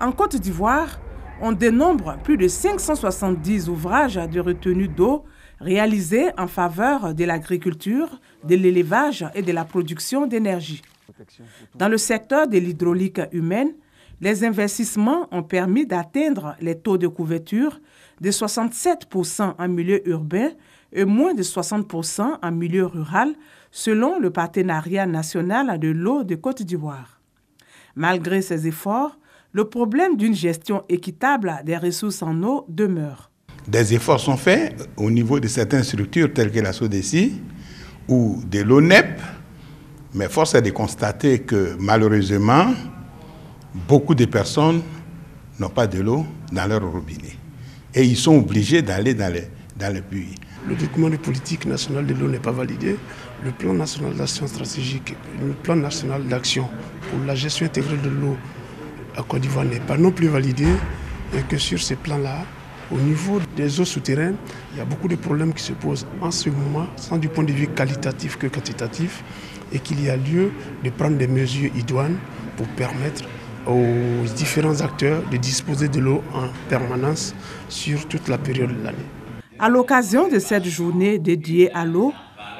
En Côte d'Ivoire, on dénombre plus de 570 ouvrages de retenue d'eau réalisés en faveur de l'agriculture, de l'élevage et de la production d'énergie. Dans le secteur de l'hydraulique humaine, les investissements ont permis d'atteindre les taux de couverture de 67% en milieu urbain et moins de 60% en milieu rural, selon le Partenariat national de l'eau de Côte d'Ivoire. Malgré ces efforts, le problème d'une gestion équitable des ressources en eau demeure. Des efforts sont faits au niveau de certaines structures telles que la SODECI ou de l'ONEP, mais force est de constater que malheureusement, beaucoup de personnes n'ont pas de l'eau dans leur robinet. Et ils sont obligés d'aller dans les puits. Le document de politique nationale de l'eau n'est pas validé. Le plan national d'action stratégique, le plan national d'action pour la gestion intégrée de l'eau à Côte d'Ivoire n'est pas non plus validé. Et que sur ces plans-là, au niveau des eaux souterraines, il y a beaucoup de problèmes qui se posent en ce moment, tant du point de vue qualitatif que quantitatif, et qu'il y a lieu de prendre des mesures idoines pour permettre aux différents acteurs de disposer de l'eau en permanence sur toute la période de l'année. À l'occasion de cette journée dédiée à l'eau,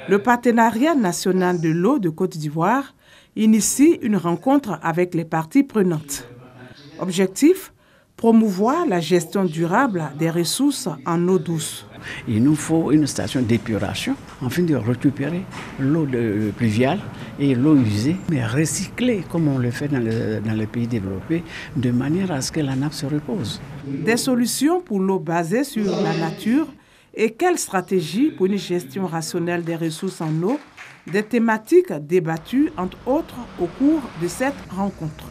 le Partenariat national de l'eau de Côte d'Ivoire initie une rencontre avec les parties prenantes. Objectif : promouvoir la gestion durable des ressources en eau douce. Il nous faut une station d'épuration afin de récupérer l'eau pluviale et l'eau usée, mais recyclée comme on le fait dans les pays développés, de manière à ce que la nappe se repose. Des solutions pour l'eau basées sur la nature et quelles stratégies pour une gestion rationnelle des ressources en eau, des thématiques débattues entre autres au cours de cette rencontre.